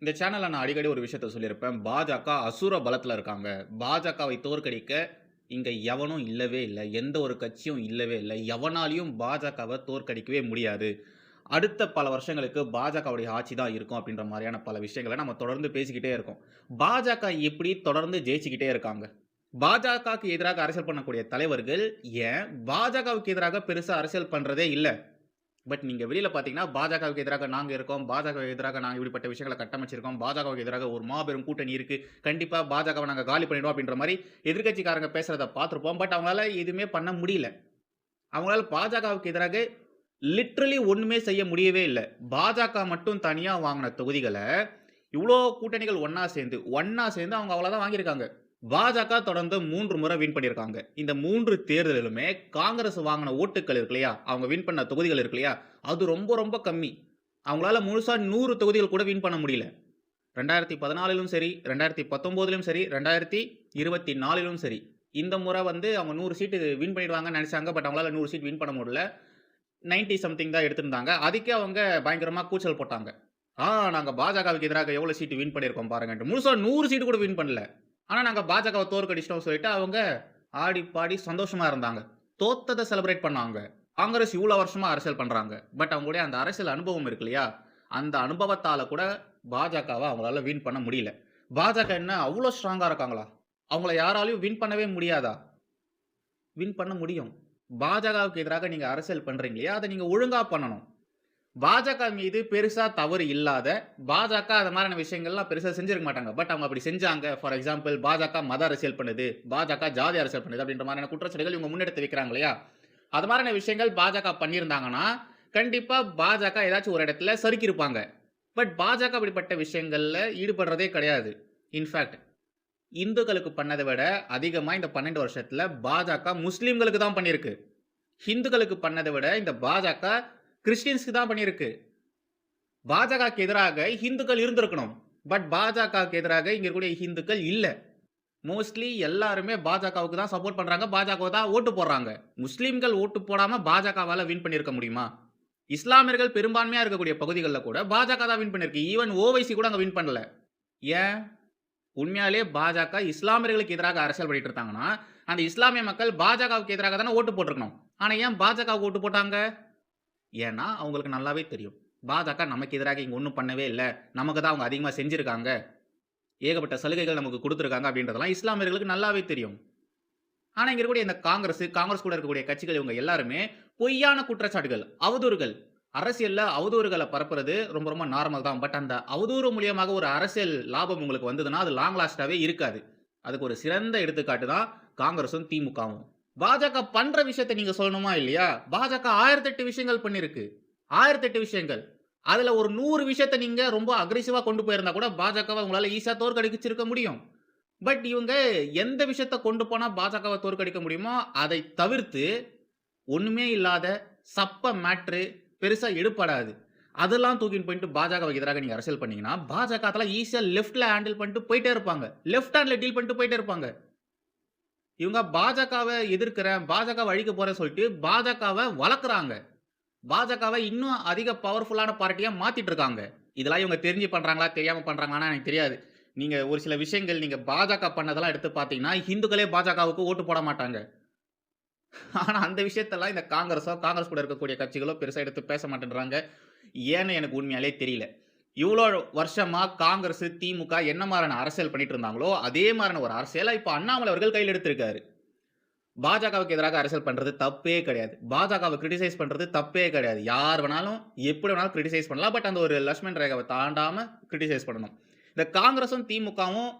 இந்த சேனல்ல நான் அடிக்கடி ஒரு விஷயத்த சொல்லியிருப்பேன். பாஜக அசுர பலத்துல இருக்காங்க. பாஜகவை தோற்கடிக்க இங்க எவனும் இல்லவே இல்ல. எந்த ஒரு கட்சியும் இல்லவே இல்ல. எவனாலயும் பாஜகவ தோற்கடிக்கவே முடியாது. அடுத்த பல வருஷங்களுக்கு பாஜகவுடைய ஆட்சி தான் இருக்கும் அப்படின்ற மாரியான பல விஷயங்கள நம்ம தொடர்ந்து பேசிக்கிட்டே இருக்கோம். பாஜக எப்படி தொடர்ந்து ஜெயிச்சுக்கிட்டே இருக்காங்க? பாஜகவுக்கு எதிராக அரசியல் பண்ணக்கூடிய தலைவர்கள் ஏன் பாஜகவுக்கு எதிராக பெருசா அரசியல் பண்றதே இல்ல? பட் நீங்க வெளியில பார்த்தீங்கன்னா, பாஜகவுக்கு எதிராக நாங்க இருக்கோம். பாஜகவுக்கு எதிராக நாங்க இப்படிப்பட்ட விஷயங்கள கட்டமைச்சிருக்கோம். பாஜகவுக்கு எதிராக ஒரு மாபெரும் கூட்டணி இருக்கு. கண்டிப்பா பாஜகவ நாங்க காலி பண்ணிடுவோம் அப்படின்ற மாரி எதிர்க்கட்சிக்காரங்க பேசுறத பார்த்திருப்போம். பட் அவங்களால எதுவுமே பண்ண முடியல. அவங்களால பாஜகவுக்கு எதிராக லிட்டரலி ஒண்ணுமே செய்ய முடியவே இல்ல. பாஜக மட்டும் தனியா வாங்குன தொகுதிகள, இவ்ளோ கூட்டணிகள் ஒண்ணா சேர்ந்து அவங்க அவ்வளோ தான் வாங்கியிருக்காங்க. பாஜக தொடர்ந்து 3 முறை வின் பண்ணியிருக்காங்க. இந்த 3 தேர்தலிலுமே காங்கிரஸ் வாங்குன ஓட்டுக்கள் இருக்கு இல்லையா? அவங்க வின் பண்ண தொகுதிகள் இருக்கு இல்லையா? அது ரொம்ப ரொம்ப கம்மி. அவங்களால முழுசா 100 தொகுதிகள் கூட வின் பண்ண முடியல. 2014லும் சரி, 2019லும் சரி, 2024லும் சரி. இந்த முறை வந்து அவங்க 100 சீட்டு வின் பண்ணிடுவாங்கன்னு நெனச்சாங்க. பட் அவங்களால 100 சீட் வின் பண்ண முடியல. 90 சம்திங் தான் எடுத்திருந்தாங்க. அதுக்கே அவங்க பயங்கரமா கூச்சல் போட்டாங்க. நாங்க பாஜகவுக்கு எதிராக எவ்வளோ சீட் வின் பண்ணியிருக்கோம் பாருங்கன்ட்டு. முழுசா 100 சீட் கூட வின் பண்ணல. ஆனா நாங்க பாஜகவ தோற்கடிச்சிட்டோம்னு சொல்லிட்டு அவங்க ஆடி பாடி சந்தோஷமா இருந்தாங்க. தோத்தத செலிப்ரேட் பண்ணாங்க. காங்கிரஸ் இவ்வளோ வருஷமா அரசியல் பண்றாங்க. பட் அவங்களுடைய அந்த அரசியல் அனுபவம் இருக்கு இல்லையா? அந்த அனுபவத்தால கூட பாஜகவ அவங்களால வின் பண்ண முடியல. பாஜக என்ன அவ்வளோ ஸ்ட்ராங்கா இருக்காங்களா? அவங்கள யாராலயும் வின் பண்ணவே முடியாதா? வின் பண்ண முடியும். பாஜகவுக்கு எதிராக நீங்க அரசியல் பண்றீங்க இல்லையா? அத நீங்க ஒழுங்கா பண்ணணும். பாஜக மீது பெருசா தவறு இல்லாத, பாஜக அது மாரியான விஷயங்கள்லாம் பெருசா செஞ்சிருக்க மாட்டாங்க. பட் அவங்க அப்படி செஞ்சாங்க. ஃபார் எக்ஸாம்பிள் பாஜக மத அரசியல் பண்ணுது, பாஜக ஜாதி அரசியல் பண்ணுது அப்படின்ற மாரியான குற்றச்சாட்டுகள் இவங்க முன்னெடுத்து வைக்கிறாங்க இல்லையா? அது மாரியான விஷயங்கள் பாஜக பண்ணியிருந்தாங்கன்னா, கண்டிப்பா பாஜக ஏதாச்சும் ஒரு இடத்துல சறுக்கியிருப்பாங்க. பட் பாஜக அப்படிப்பட்ட விஷயங்கள்ல ஈடுபடுறதே கிடையாது. இன்ஃபாக்ட் இந்துக்களுக்கு பண்ணத விட அதிகமா இந்த 12 வருஷத்துல பாஜக முஸ்லிம்களுக்கு தான் பண்ணியிருக்கு. ஹிந்துக்களுக்கு பண்ணத விட இந்த பாஜக கிறிஸ்டியன்ஸ்க்கு தான் பண்ணியிருக்கு. பாஜகவுக்கு எதிராக இந்துக்கள் இருந்திருக்கணும். பட் பாஜகவுக்கு எதிராக இங்க இருக்கக்கூடிய இந்துக்கள் இல்ல. மோஸ்ட்லி எல்லாருமே பாஜகவுக்கு தான் சப்போர்ட் பண்றாங்க. பாஜகவுக்கு தான் ஓட்டு போடுறாங்க. முஸ்லிம்கள் ஓட்டு போடாம பாஜகவால வின் பண்ணியிருக்க முடியுமா? இஸ்லாமியர்கள் பெரும்பான்மையா இருக்கக்கூடிய பகுதிகள்ல கூட பாஜக தான் வின் பண்ணியிருக்கு. ஈவன் ஓவைசி கூட அங்க வின் பண்ணல. ஏன்? உண்மையாலேயே பாஜக இஸ்லாமியர்களுக்கு எதிராக அரசியல் பண்ணிட்டு இருந்தாங்கன்னா, அந்த இஸ்லாமிய மக்கள் பாஜகவுக்கு எதிராக தானே ஓட்டு போட்டிருக்கணும். ஆனா ஏன் பாஜகவுக்கு ஓட்டு போட்டாங்க? ஏன்னா, அவங்களுக்கு நல்லாவே தெரியும். பாஜக நமக்கு எதிராக இங்க ஒண்ணும் பண்ணவே இல்ல. நமக்கு தான் அவங்க அதிகமா செஞ்சிருக்காங்க. ஏகப்பட்ட சலுகைகள் நமக்கு குடுத்திருக்காங்க அப்படின்றதெல்லாம் இஸ்லாமியர்களுக்கு நல்லாவே தெரியும். ஆனா, இங்க இருக்கக்கூடிய இந்த காங்கிரஸ் கூட இருக்கக்கூடிய கட்சிகள் இவங்க எல்லாருமே பொய்யான குற்றச்சாட்டுகள், அவதூறுகள். அரசியல்ல அவதூறுகள பரப்புறது ரொம்ப ரொம்ப நார்மல் தான். பட் அந்த அவதூறு மூலியமாக ஒரு அரசியல் லாபம் உங்களுக்கு வந்ததுன்னா, அது லாங் லாஸ்ட்டாவே இருக்காது. அதுக்கு ஒரு சிறந்த எடுத்துக்காட்டு தான் காங்கிரஸும், திமுகவும். பாஜக பண்ற விஷயத்த நீங்க சொல்லணுமா இல்லையா? பாஜக 1008 விஷயங்கள் பண்ணிருக்கு. 1008 விஷயங்கள். அதுல ஒரு 100 விஷயத்த நீங்க ரொம்ப அக்ரெசிவா கொண்டு போயிருந்தா கூட பாஜகவ உங்களால ஈஸியா தோற்கடிச்சிருக்க முடியும். பட் இவங்க எந்த விஷயத்த கொண்டு போனா பாஜகவ தோற்கடிக்க முடியுமோ, அதை தவிர்த்து ஒண்ணுமே இல்லாத சப்ப மேட்ரு பெருசா எடுபடாது. அதெல்லாம் தூக்கின்னு போயிட்டு பாஜகவுக்கு எதிராக நீங்க அரசியல் பண்ணீங்கன்னா, பாஜக அதெல்லாம் ஈஸியா லெஃப்ட்ல ஹேண்டில் பண்ணிட்டு போயிட்டே இருப்பாங்க. லெஃப்ட் ஹேண்ட்ல டீல் பண்ணிட்டு போயிட்டே இருப்பாங்க. இவங்க பாஜகவ எதிர்க்கிறேன், பாஜகவ அழிக்க போறேன்னு சொல்லிட்டு பாஜகவ வளர்க்குறாங்க. பாஜகவ இன்னும் அதிக பவர்ஃபுல்லான பார்ட்டியா மாத்திட்டு இருக்காங்க. இதெல்லாம் இவங்க தெரிஞ்சு பண்றாங்களா? தெரியாம பண்றாங்களான்னு எனக்கு தெரியாது. நீங்க ஒரு சில விஷயங்கள் நீங்க பாஜக பண்ணதெல்லாம் எடுத்து பார்த்தீங்கன்னா, இந்துக்களே பாஜகவுக்கு ஓட்டு போட மாட்டாங்க. ஆனா அந்த விஷயத்தெல்லாம் இந்த காங்கிரஸ் கூட இருக்கக்கூடிய கட்சிகளோ பெருசா எடுத்து பேச மாட்டேன்றாங்க. ஏன்னு எனக்கு உண்மையாலே தெரியல. இவ்ளோ வருஷமா காங்கிரஸ், திமுக என்ன மாரியான அரசியல் பண்ணிட்டு இருந்தாங்களோ, அதே மாரியான ஒரு அரசியல இப்ப அண்ணாமலை அவர்கள் கையில எடுத்திருக்காரு. பாஜகவுக்கு எதிராக அரசியல் பண்றது தப்பே கிடையாது. பாஜகவ கிரிட்டிசைஸ் பண்றது தப்பே கிடையாது. யார் வேணாலும், எப்படி வேணாலும் கிரிட்டிசைஸ் பண்ணலாம். பட் அந்த ஒரு லட்சுமண் ரேகாவ தாண்டாம கிரிட்டிசைஸ் பண்ணணும். இந்த காங்கிரஸும், திமுகவும்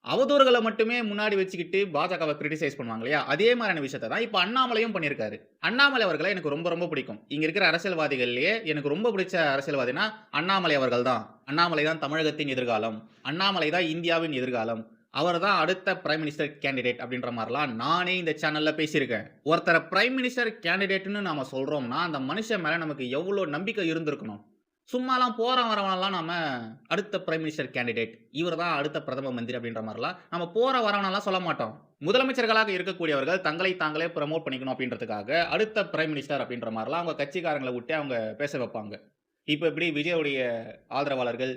அவதூறுகள மட்டுமே முன்னாடி வச்சுக்கிட்டு பாஜகவ கிரிட்டிசைஸ் பண்ணுவாங்க இல்லையா? அதே மாரியான விஷயத்த தான் இப்ப அண்ணாமலையும் பண்ணியிருக்காரு. அண்ணாமலை அவர்கள எனக்கு ரொம்ப ரொம்ப பிடிக்கும். இங்க இருக்கிற அரசியல்வாதிகள்லயே எனக்கு ரொம்ப பிடிச்ச அரசியல்வாதின்னா அண்ணாமலை அவர்கள் தான். அண்ணாமலை தான் தமிழகத்தின் எதிர்காலம். அண்ணாமலை தான் இந்தியாவின் எதிர்காலம். அவர் தான் அடுத்த பிரைம் மினிஸ்டர் கேண்டிடேட் அப்படின்ற மாரிலாம் நானே இந்த சேனல்ல பேசியிருக்கேன். ஒருத்தர பிரைம் மினிஸ்டர் கேண்டிடேட்ன்னு நாம சொல்றோம்னா, அந்த மனுஷன் மேல நமக்கு எவ்ளோ நம்பிக்கை இருந்திருக்கணும். சும்மாலாம் போறவன் வரவனெல்லாம் நாம அடுத்த பிரைம் மினிஸ்டர் கேண்டிடேட், இவர் தான் அடுத்த பிரதம மந்திரி அப்படின்ற மாரிலாம் நம்ம போற வரவனெல்லாம் சொல்ல மாட்டோம். முதலமைச்சர்களாக இருக்கக்கூடியவர்கள் தங்களை தாங்களே புரமோட் பண்ணிக்கணும் அப்படின்றதுக்காக, அடுத்த பிரைம் மினிஸ்டர் அப்படின்ற மாரிலாம் அவங்க கட்சிக்காரங்கள விட்டு அவங்க பேச வைப்பாங்க. இப்ப எப்படி விஜயுடைய ஆதரவாளர்கள்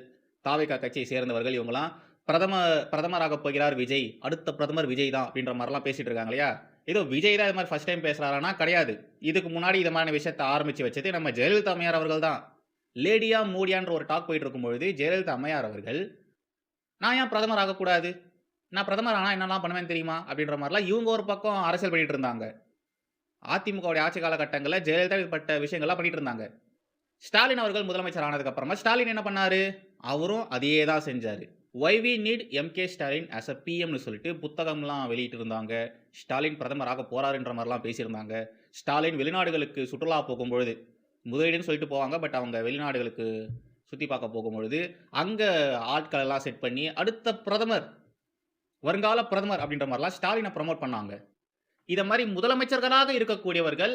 தாவேகா கட்சியை சேர்ந்தவர்கள் இவங்கலாம் பிரதமராகப் போகிறார் விஜய். அடுத்த பிரதமர் விஜய் தான் அப்படின்ற மாரிலாம் பேசிட்டு இருக்காங்க இல்லையா? ஏதோ விஜய் தான் இது மாரி ஃபர்ஸ்ட் டைம் பேசுறாரான்னா கிடையாது. இதுக்கு முன்னாடி இது மாரியான விஷயத்த ஆரம்பிச்சு வச்சது நம்ம ஜெயலலிதா அம்மையார் அவர்கள் தான். லேடியா மோடியான்ற ஒரு டாக் போயிட்டு இருக்கும்பொழுது, ஜெயலலிதா அம்மையார் அவர்கள், "நான் ஏன் பிரதமர் ஆகக்கூடாது? நான் பிரதமர் ஆனா என்னலாம் பண்ணுவேன் தெரியுமா?" அப்படின்ற மாரிலாம் இவங்க ஒரு பக்கம் அரசியல் பண்ணிட்டு இருந்தாங்க. அதிமுகவுடைய ஆட்சி காலகட்டங்கள்ல ஜெயலலிதா இப்படிப்பட்ட விஷயங்கள்லாம் பண்ணிட்டு இருந்தாங்க. ஸ்டாலின் அவர்கள் முதலமைச்சர் ஆனதுக்கு அப்புறமா ஸ்டாலின் என்ன பண்ணாரு? அவரும் அதே தான் செஞ்சாரு. "Why we need M K. Stalin as a பிஎம்னு சொல்லிட்டு புத்தகம்லாம் வெளியிட்டு இருந்தாங்க. ஸ்டாலின் பிரதமர் ஆகப் போறாருன்ற மாரிலாம் பேசியிருந்தாங்க. ஸ்டாலின் வெளிநாடுகளுக்கு சுற்றுலா போகும்பொழுது, முதலீடுன்னு சொல்லிட்டு போவாங்க. பட் அவங்க வெளிநாடுகளுக்கு சுத்தி பார்க்க போகும்பொழுது, அங்க ஆட்கள எல்லாம் செட் பண்ணி, அடுத்த பிரதமர், வருங்கால பிரதமர் அப்படின்ற மாரிலாம் ஸ்டாலின புரமோட் பண்ணாங்க. இத மாரி முதலமைச்சர்களாக இருக்கக்கூடியவர்கள்,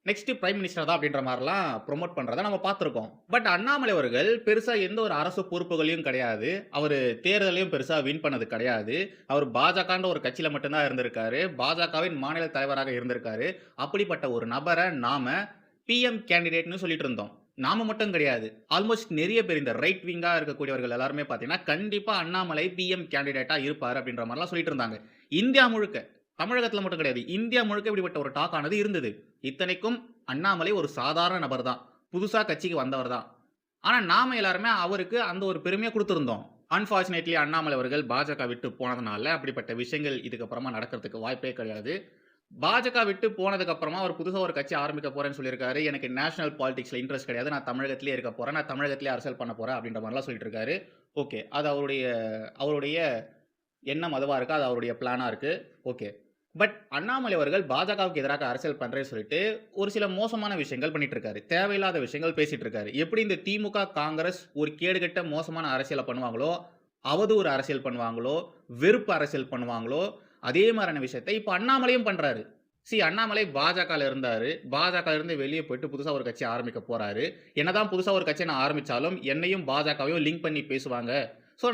நெக்ஸ்ட் பிரைம் மினிஸ்டர் தான் அப்படின்ற மாரிலாம் புரமோட் பண்றத நம்ம பார்த்திருக்கோம். பட் அண்ணாமலை அவர்கள் பெருசா எந்த ஒரு அரசு பொறுப்புகளையும் கிடையாது. அவரு தேர்தலையும் பெருசா வின் பண்ணது கிடையாது. அவர் பாஜகன்ற ஒரு கட்சியில மட்டும் தான் இருந்திருக்காரு. பாஜகவின் மாநில தலைவராக இருந்திருக்காரு. அப்படிப்பட்ட ஒரு நபர நாம பிஎம் கேண்டிடேட்ன்னு சொல்லிட்டு இருந்தோம். நாம மட்டும் கிடையாது. ஆல்மோஸ்ட் நெறைய பேர் இந்த ரைட் விங்கா இருக்கக்கூடியவர்கள் எல்லாருமே பார்த்தீங்கன்னா, கண்டிப்பா அண்ணாமலை பிஎம் கேண்டிடேட்டா இருப்பாரு அப்படின்ற மாரிலாம் சொல்லிட்டு இருந்தாங்க. இந்தியா முழுக்க. தமிழகத்தில மட்டும் கிடையாது. இந்தியா முழுக்க இப்படிப்பட்ட ஒரு டாக் ஆனது இருந்தது. இத்தனைக்கும் அண்ணாமலை ஒரு சாதாரண நபர் தான். புதுசா கட்சிக்கு வந்தவர் தான். ஆனா நாம எல்லாருமே அவருக்கு அந்த ஒரு பெருமைய குடுத்திருந்தோம். அன்பார்ச்சுனேட்லி அண்ணாமலை அவர்கள் பாஜக விட்டு போனதுனால, அப்படிப்பட்ட விஷயங்கள் இதுக்கு அப்புறமா நடக்கிறதுக்கு வாய்ப்பே கிடையாது. பாஜக விட்டு போனதுக்கு அப்புறமா அவர் புதுசா ஒரு கட்சி ஆரம்பிக்க போறேன்னு சொல்லியிருக்காரு. எனக்கு நேஷனல் பாலிடிக்ஸ்ல இன்ட்ரெஸ்ட் கிடையாது. நான் தமிழகத்திலேயே இருக்க போறேன். நான் தமிழகத்திலேயே அரசியல் பண்ண போறேன் அப்படின்ற மாரிலாம் சொல்லிட்டு இருக்காரு. ஓகே. அது அவருடைய அவருடைய எண்ணம் அதுவா இருக்கு. அது அவருடைய பிளானா இருக்கு. ஓகே. பட் அண்ணாமலை அவர்கள் பாஜகவுக்கு எதிராக அரசியல் பண்றேன்னு சொல்லிட்டு, ஒரு சில மோசமான விஷயங்கள் பண்ணிட்டு இருக்காரு. தேவையில்லாத விஷயங்கள் பேசிட்டு இருக்காரு. எப்படி இந்த திமுக, காங்கிரஸ் ஒரு கேடுகெட்ட மோசமான அரசியல பண்ணுவாங்களோ, அவதூறு அரசியல் பண்ணுவாங்களோ, வெறுப்பு அரசியல் பண்ணுவாங்களோ, அதே மாரியான விஷயத்த இப்ப அண்ணாமலையும் பண்றாரு. அண்ணாமலை பாஜகல இருந்தாரு. பாஜகல இருந்து வெளிய போயிட்டு புதுசா ஒரு கட்சி ஆரம்பிக்க போறாரு. என்னதான் புதுசா ஒரு கட்சிய நான் ஆரம்பிச்சாலும், என்னையும் பாஜகவையும் லிங்க் பண்ணி பேசுவாங்க.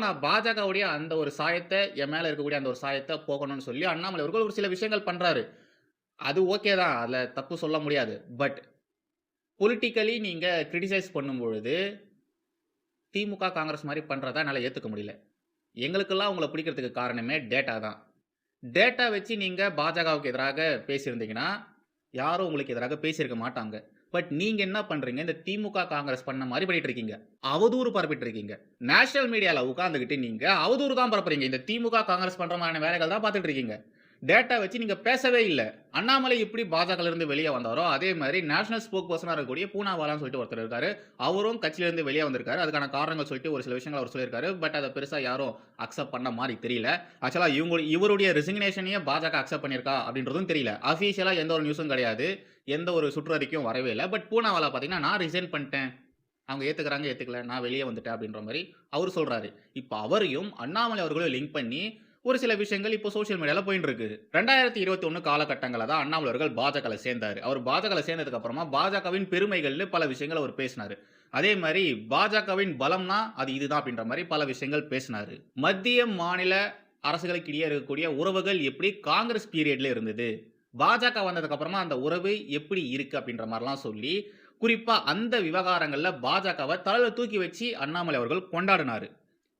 நான் பாஜகவுடைய அந்த ஒரு சாயத்த, என் மேல இருக்கக்கூடிய அந்த ஒரு சாயத்த போக்கணும்னு சொல்லி அண்ணாமலை அவர்கள் ஒரு சில விஷயங்கள் பண்றாரு. அது ஓகே தான். அதுல தப்பு சொல்ல முடியாது. பட் பொலிட்டிக்கலி நீங்க கிரிட்டிசைஸ் பண்ணும்பொழுது, திமுக, காங்கிரஸ் மாரி பண்றத என்னால ஏத்துக்க முடியல. எங்களுக்கெல்லாம் உங்கள பிடிக்கிறதுக்கு காரணமே டேட்டா தான். டேட்டா வச்சு நீங்க பாஜகவுக்கு எதிராக பேசியிருந்தீங்கன்னா, யாரும் உங்களுக்கு எதிராக பேசியிருக்க மாட்டாங்க. பட் நீங்க என்ன பண்றீங்க? இந்த திமுக, காங்கிரஸ் பண்ண மாரி பண்ணிட்டு இருக்கீங்க. அவதூறு பரப்பிட்டு இருக்கீங்க. நேஷனல் மீடியால உட்கார்ந்துகிட்டு நீங்க அவதூறு தான் பரப்புறீங்க. இந்த திமுக, காங்கிரஸ் பண்ற மாரியான வேலைகள் தான் பார்த்துட்டு இருக்கீங்க. டேட்டா வச்சு நீங்க பேசவே இல்ல. அண்ணாமலை எப்படி பாஜகல இருந்து வெளிய வந்தாரோ, அதே மாரி நேஷனல் ஸ்போக் பெர்சனா இருக்கக்கூடிய பூனாவாலான்னு சொல்லிட்டு ஒருத்தர் இருக்காரு. அவரும் கட்சியில இருந்து வெளிய வந்திருக்காரு. அதுக்கான காரணங்கள் சொல்லிட்டு ஒரு சில விஷயங்கள் அவர் சொல்லியிருக்காரு. பட் அத பெருசா யாரும் அக்செப்ட் பண்ண மாரி தெரியல. ஆக்சுவலா இவருடைய ரெசிக்னேஷனையே பாஜக அக்செப்ட் பண்ணியிருக்கா அப்படின்றதும் தெரியல. அபிஷியலா எந்த ஒரு நியூஸும் கிடையாது. எந்த ஒரு சுற்றறிக்கையும் வரவே இல்ல. பட் பூனாவாலா பார்த்தீங்கன்னா, நான் ரிசைன் பண்ணிட்டேன். அவங்க ஏத்துக்கிறாங்க, ஏத்துக்கல. நான் வெளிய வந்துட்டேன் அப்படின்ற மாரி அவரு சொல்றாரு. இப்ப அவரையும் அண்ணாமலை அவர்களையும் லிங்க் பண்ணி ஒரு சில விஷயங்கள் இப்போ சோசியல் மீடியால போயிட்டு இருக்கு. 2021 காலகட்டங்கள்ல தான் அண்ணாமலை அவர்கள் பாஜகல சேர்ந்தாரு. அவர் பாஜகல சேர்ந்ததுக்கு அப்புறமா பாஜகவின் பெருமைகள்னு பல விஷயங்கள் அவர் பேசினாரு. அதே மாரி பாஜகவின் பலம்னா அது இதுதான் அப்படின்ற மாரி பல விஷயங்கள் பேசினாரு. மத்திய, மாநில அரசுகளுக்கு இடையே இருக்கக்கூடிய உறவுகள் எப்படி காங்கிரஸ் பீரியட்ல இருந்தது. பாஜக வந்ததுக்கு அப்புறமா அந்த உறவு எப்படி இருக்கு அப்படின்ற மாரிலாம் சொல்லி, குறிப்பா அந்த விவகாரங்கள்ல பாஜகவ தலையில தூக்கி வச்சு அண்ணாமலை அவர்கள் கொண்டாடினாரு.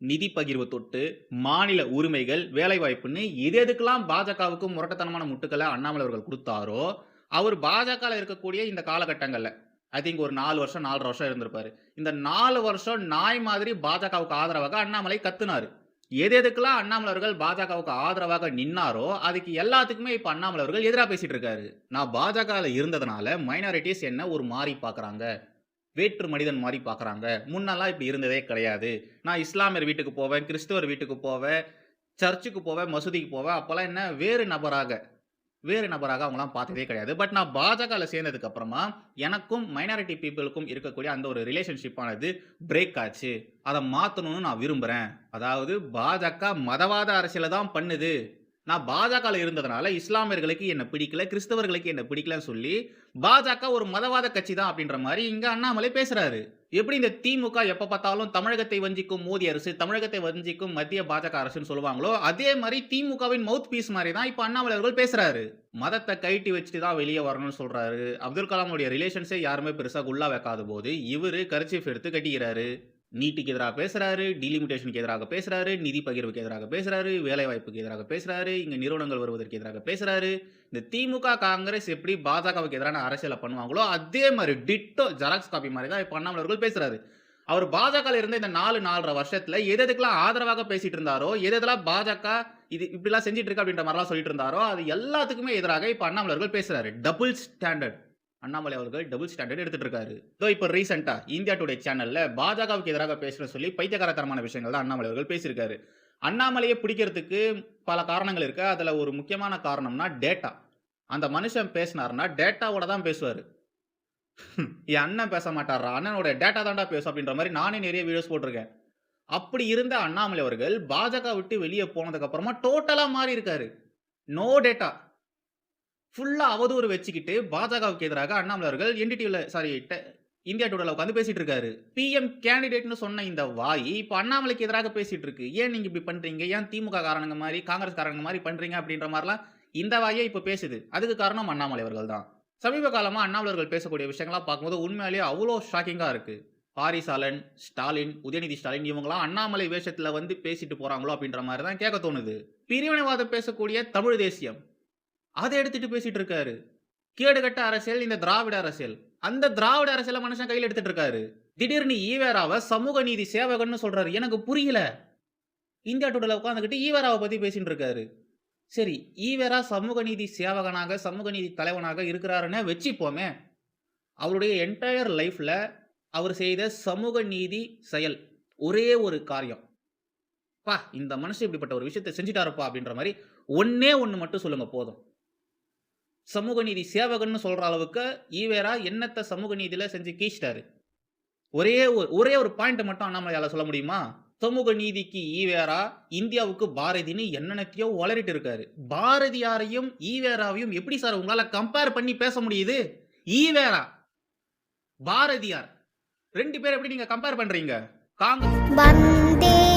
நிதி பகிர்வு தொட்டு, மாநில உரிமைகள், வேலைவாய்ப்புன்னு எது எதுக்கெல்லாம் பாஜகவுக்கு முரட்டுத்தனமான முட்டுக்கள அண்ணாமலை அவர்கள் குடுத்தாரோ, அவர் பாஜகல இருக்கக்கூடிய இந்த காலகட்டங்கள்ல, ஐ திங்க் ஒரு 4 வருஷம், 4 1/2 வருஷம் இருந்திருப்பாரு. இந்த 4 வருஷம் நாய் மாதிரி பாஜகவுக்கு ஆதரவாக அண்ணாமலை கத்துனாரு. எது எதுக்கெல்லாம் அண்ணாமலை அவர்கள் பாஜகவுக்கு ஆதரவாக நின்னாரோ, அதுக்கு எல்லாத்துக்குமே இப்ப அண்ணாமலை அவர்கள் எதிரா பேசிட்டு இருக்காரு. நான் பாஜகல இருந்ததுனால மைனாரிட்டீஸ் என்ன ஒரு மாரி பார்க்குறாங்க. வேற்று மனிதன் மாரி பார்க்குறாங்க. முன்னெல்லாம் இப்படி இருந்ததே கிடையாது. நான் இஸ்லாமியர் வீட்டுக்கு போவேன், கிறிஸ்தவர் வீட்டுக்கு போவேன், சர்ச்சுக்கு போவேன், மசூதிக்கு போவேன். அப்பல்லாம் என்ன வேறு நபராக அவங்கலாம் பார்த்ததே கிடையாது. பட் நான் பாஜகல சேர்ந்ததுக்கு அப்புறமா, எனக்கும் மைனாரிட்டி பீப்பிளுக்கும் இருக்கக்கூடிய அந்த ஒரு ரிலேஷன்ஷிப் ஆனது பிரேக் ஆச்சு. அத மாத்தணும்னு நான் விரும்புறேன். அதாவது பாஜக மதவாத அரசியல தான் பண்ணுது. நான் பாஜகல இருந்ததுனால இஸ்லாமியர்களுக்கு என்ன பிடிக்கல, கிறிஸ்தவர்களுக்கு என்ன பிடிக்கலன்னு சொல்லி, பாஜக ஒரு மதவாத கட்சி தான் அப்படின்ற மாரி இங்க அண்ணாமலை பேசுறாரு. எப்படி இந்த திமுக எப்ப பார்த்தாலும் தமிழகத்தை வஞ்சிக்கும் மோடி அரசு, தமிழகத்தை வஞ்சிக்கும் மத்திய பாஜக அரசுன்னு சொல்லுவாங்களோ, அதே மாரி திமுகவின் மவுத் பீஸ் மாரி தான் இப்ப அண்ணாமலை அவர்கள் பேசுறாரு. மதத்த கழட்டி வச்சுட்டு தான் வெளிய வரணும்னு சொல்றாரு. அப்துல் கலாமுடைய ரிலேஷன்ஸே யாருமே பெருசா குல்லா வைக்காத போது, இவரு கர்ச்சீஃப் எடுத்து கட்டிக்கிறாரு. நீட்டுக்கு எதிராக பேசுறாரு, டீலிமிட்டேஷனுக்கு எதிராக பேசுறாரு, நிதி பகிர்வுக்கு எதிராக பேசுறாரு, வேலைவாய்ப்புக்கு எதிராக பேசுறாரு, இங்க நிறுவனங்கள் வருவதற்கு எதிராக பேசுறாரு. இந்த திமுக, காங்கிரஸ் எப்படி பாஜகவுக்கு எதிரான அரசியல பண்ணுவாங்களோ, அதே மாரி டிட்டோ ஜெராக்ஸ் காப்பி மாரி தான் இப்ப அண்ணாமலை அவர்கள் பேசுறாரு. அவர் பாஜகல இருந்த இந்த 4, 4½ வருஷத்துல எதுக்கெல்லாம் ஆதரவாக பேசிட்டு இருந்தாரோ, எதெல்லாம் பாஜக இது இப்படிலாம் செஞ்சுட்டு இருக்கு அப்படின்ற மாரிலாம் சொல்லிட்டு இருந்தாரோ, அது எல்லாத்துக்குமே எதிராக இப்ப அண்ணாமலை அவர்கள் பேசுறாரு. Double standard. அண்ணாமலை அவர்கள் டபுள் ஸ்டாண்டர்ட் எடுத்துட்டு இருக்காரு. இதோ இப்ப ரீசென்ட்டா இந்தியா டுடே சேனல்ல பாஜகவுக்கு எதிராக பேசுறேன்னு சொல்லி பைத்தியக்காரத்தனமான விஷயங்கள் தான் அண்ணாமலை அவர்கள் பேசியிருக்காரு. அண்ணாமலையை பிடிக்கிறதுக்கு பல காரணங்கள் இருக்கு. அதுல ஒரு முக்கியமான காரணம்னா டேட்டா. அந்த மனுஷன் பேசினார்னா டேட்டாவோட தான் பேசுவாரு. என் அண்ணன் பேச மாட்டார்றா, அண்ணனோட டேட்டா தான்டா பேசும் அப்படின்ற மாரி நானே நெறைய வீடியோஸ் போட்டிருக்கேன். அப்படி இருந்த அண்ணாமலை அவர்கள் பாஜக விட்டு வெளிய போனதுக்கு அப்புறமா டோட்டலா மாறி இருக்காரு. No data. ஃபுல்லா அவதூறு வச்சுக்கிட்டு பாஜகவுக்கு எதிராக அண்ணாமலை அவர்கள் இந்தியா டுடேல உட்கார்ந்து பேசிட்டு இருக்காரு. பிஎம் கேண்டிடேட்னு சொன்ன இந்த வாய் இப்ப அண்ணாமலைக்கு எதிராக பேசிட்டு இருக்கு. ஏன் நீங்க இப்படி பண்றீங்க? ஏன் திமுக காரனுங்க மாரி, காங்கிரஸ் காரனுங்க மாரி பண்றீங்க அப்படின்ற மாரிலாம் இந்த வாயே இப்ப பேசுது. அதுக்கு காரணம் அண்ணாமலை அவர்கள் தான். சமீப காலமா அண்ணாமலை அவர்கள் பேசக்கூடிய விஷயங்கள்லாம் பார்க்கும்போது உண்மையிலேயே அவ்வளோ ஷாக்கிங்கா இருக்கு. பாரிசாலன், ஸ்டாலின், உதயநிதி ஸ்டாலின் இவங்கலாம் அண்ணாமலை வேஷத்துல வந்து பேசிட்டு போறாங்களோ அப்படின்ற மாரி தான் கேட்க தோணுது. பிரிவினைவாதம் பேசக்கூடிய தமிழ் தேசியம் அதை எடுத்துட்டு பேசிட்டு இருக்காரு. கேடுகட்ட அரசியல் இந்த திராவிட அரசியல். அந்த திராவிட அரசியல மனுஷன் கையில எடுத்துட்டு இருக்காரு. திடீர்னு ஈவேராவை சமூக நீதி சேவகன்னு சொல்றாரு. எனக்கு புரியல. இந்தியா டுடேல உட்கார்ந்துகிட்டு ஈவேராவை பத்தி பேசிட்டு இருக்காரு. சரி, ஈவேரா சமூக நீதி சேவகனாக, சமூக நீதி தலைவனாக இருக்கிறாருன்னு வச்சுப்போமே. அவருடைய என்டையர் லைஃப்ல அவர் செய்த சமூக நீதி செயல் ஒரே ஒரு காரியம். பா, இந்த மனுஷன் இப்படிப்பட்ட ஒரு விஷயத்தை செஞ்சுட்டாருப்பா அப்படின்ற மாதிரி ஒண்ணே ஒண்ணு மட்டும் சொல்லுங்க போதும். சமூக நீதி சேவகன்னு சொல்ற அளவுக்கு ஈவேரா என்னத்த சமூக நீதியில செஞ்சு கீச்சிட்டாரு. ஒரே ஒரு பாயிண்ட் மட்டும் அண்ணாமலையால சொல்ல முடியுமா? சமூக நீதிக்கு ஈவேரா, இந்தியாவுக்கு பாரதின்னு என்னென்னத்தையோ வளரிட்டு இருக்காரு. பாரதியாரையும் ஈவேராவையும் எப்படி சார் உங்களால கம்பேர் பண்ணி பேச முடியுது? ஈவேரா, பாரதியார் 2 பேர் எப்படி நீங்க கம்பேர் பண்றீங்க? காங்கிரஸ்